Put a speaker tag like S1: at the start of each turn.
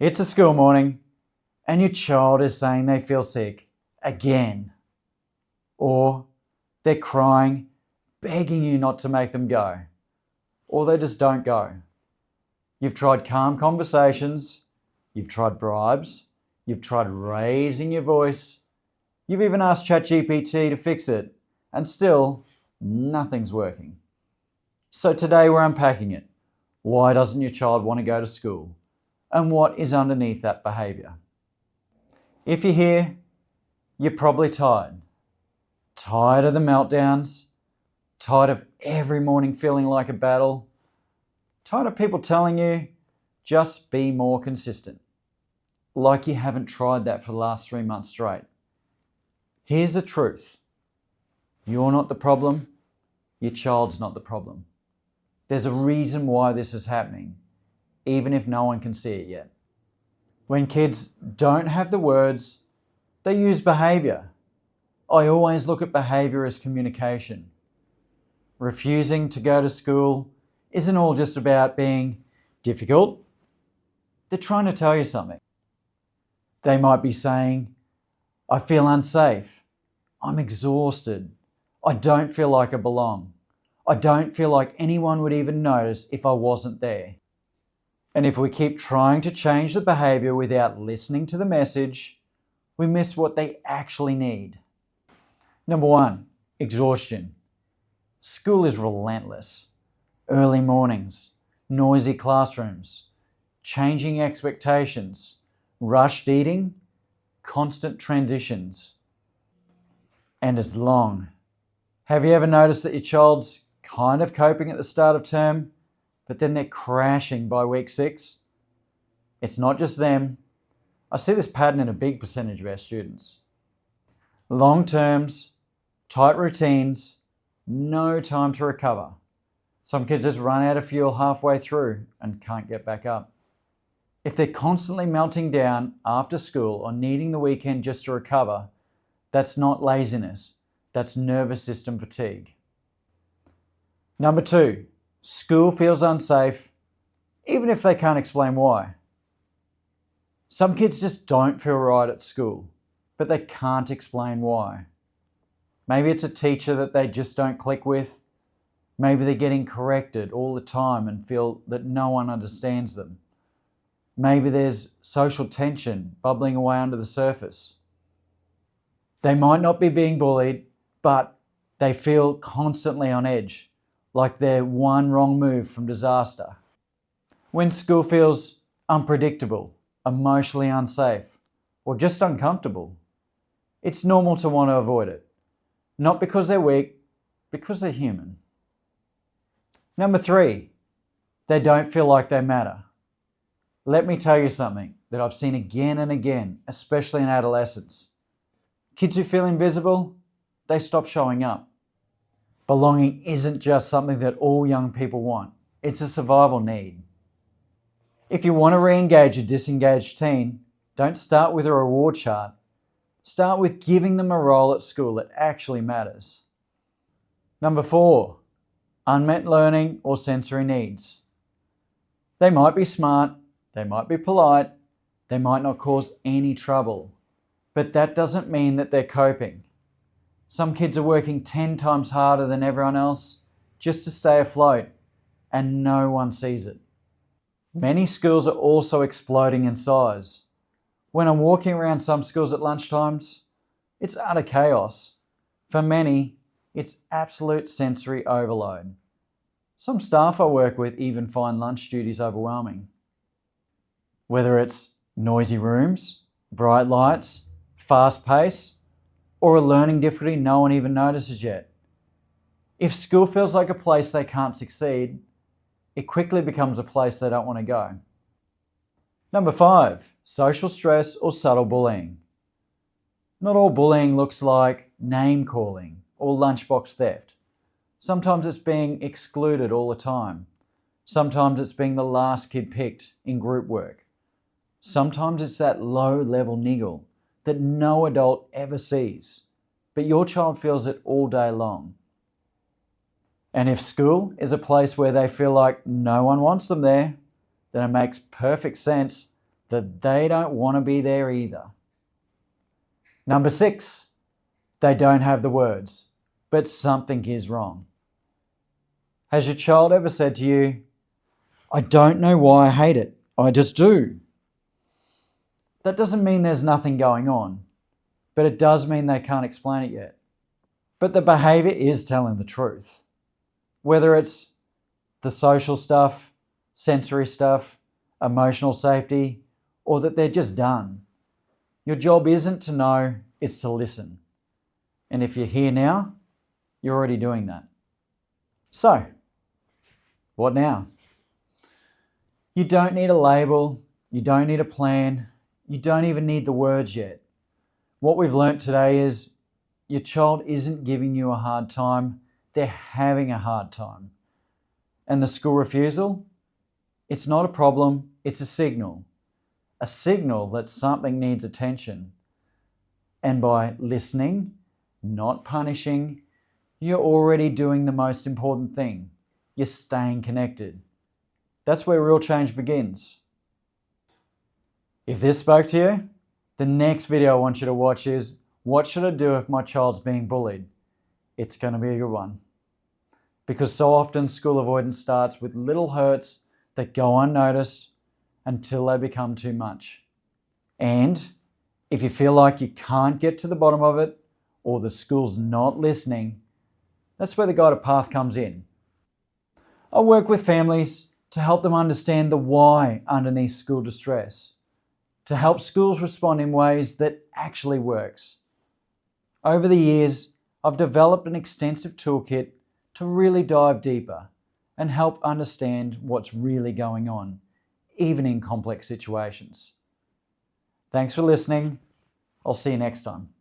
S1: It's a school morning and your child is saying they feel sick again. Or they're crying, begging you not to make them go. Or they just don't go. You've tried calm conversations, you've tried bribes, you've tried raising your voice, you've even asked ChatGPT to fix it, and still nothing's working. So today we're unpacking it. Why doesn't your child want to go to school? And what is underneath that behaviour? If you're here, you're probably tired. Tired of the meltdowns, tired of every morning feeling like a battle, tired of people telling you, just be more consistent. Like you haven't tried that for the last 3 months straight. Here's the truth. You're not the problem. Your child's not the problem. There's a reason why this is happening, even if no one can see it yet. When kids don't have the words, they use behaviour. I always look at behaviour as communication. Refusing to go to school isn't all just about being difficult. They're trying to tell you something. They might be saying, I feel unsafe. I'm exhausted. I don't feel like I belong. I don't feel like anyone would even notice if I wasn't there. And if we keep trying to change the behaviour without listening to the message, we miss what they actually need. Number 1, exhaustion. School is relentless. Early mornings, noisy classrooms, changing expectations, rushed eating, constant transitions. And it's long. Have you ever noticed that your child's kind of coping at the start of term, but then they're crashing by week 6? It's not just them. I see this pattern in a big percentage of our students. Long terms, tight routines, no time to recover. Some kids just run out of fuel halfway through and can't get back up. If they're constantly melting down after school or needing the weekend just to recover, that's not laziness, that's nervous system fatigue. Number 2, school feels unsafe, even if they can't explain why. Some kids just don't feel right at school, but they can't explain why. Maybe it's a teacher that they just don't click with. Maybe they're getting corrected all the time and feel that no one understands them. Maybe there's social tension bubbling away under the surface. They might not be being bullied, but they feel constantly on edge, like they're one wrong move from disaster. When school feels unpredictable, emotionally unsafe, or just uncomfortable, it's normal to want to avoid it. Not because they're weak, because they're human. Number 3, they don't feel like they matter. Let me tell you something that I've seen again and again, especially in adolescence. Kids who feel invisible, they stop showing up. Belonging isn't just something that all young people want. It's a survival need. If you want to re-engage a disengaged teen, don't start with a reward chart. Start with giving them a role at school that actually matters. Number 4, unmet learning or sensory needs. They might be smart, they might be polite, they might not cause any trouble, but that doesn't mean that they're coping. Some kids are working 10 times harder than everyone else just to stay afloat, and no one sees it. Many schools are also exploding in size. When I'm walking around some schools at lunchtimes, it's utter chaos. For many, it's absolute sensory overload. Some staff I work with even find lunch duties overwhelming. Whether it's noisy rooms, bright lights, fast pace, or a learning difficulty no one even notices yet. If school feels like a place they can't succeed, it quickly becomes a place they don't want to go. Number 5, social stress or subtle bullying. Not all bullying looks like name calling or lunchbox theft. Sometimes it's being excluded all the time. Sometimes it's being the last kid picked in group work. Sometimes it's that low-level niggle that no adult ever sees, but your child feels it all day long. And if school is a place where they feel like no one wants them there, then it makes perfect sense that they don't want to be there either. Number 6, they don't have the words, but something is wrong. Has your child ever said to you, "I don't know why I hate it, I just do"? That doesn't mean there's nothing going on, but it does mean they can't explain it yet. But the behaviour is telling the truth. Whether it's the social stuff, sensory stuff, emotional safety, or that they're just done. Your job isn't to know, it's to listen. And if you're here now, you're already doing that. So, what now? You don't need a label, you don't need a plan, you don't even need the words yet. What we've learnt today is your child isn't giving you a hard time, they're having a hard time. And the school refusal? It's not a problem, it's a signal. A signal that something needs attention. And by listening, not punishing, you're already doing the most important thing. You're staying connected. That's where real change begins. If this spoke to you, the next video I want you to watch is, what should I do if my child's being bullied? It's going to be a good one. Because so often school avoidance starts with little hurts that go unnoticed until they become too much. And if you feel like you can't get to the bottom of it, or the school's not listening, that's where the guided path comes in. I work with families to help them understand the why underneath school distress, to help schools respond in ways that actually works. Over the years, I've developed an extensive toolkit to really dive deeper and help understand what's really going on, even in complex situations. Thanks for listening. I'll see you next time.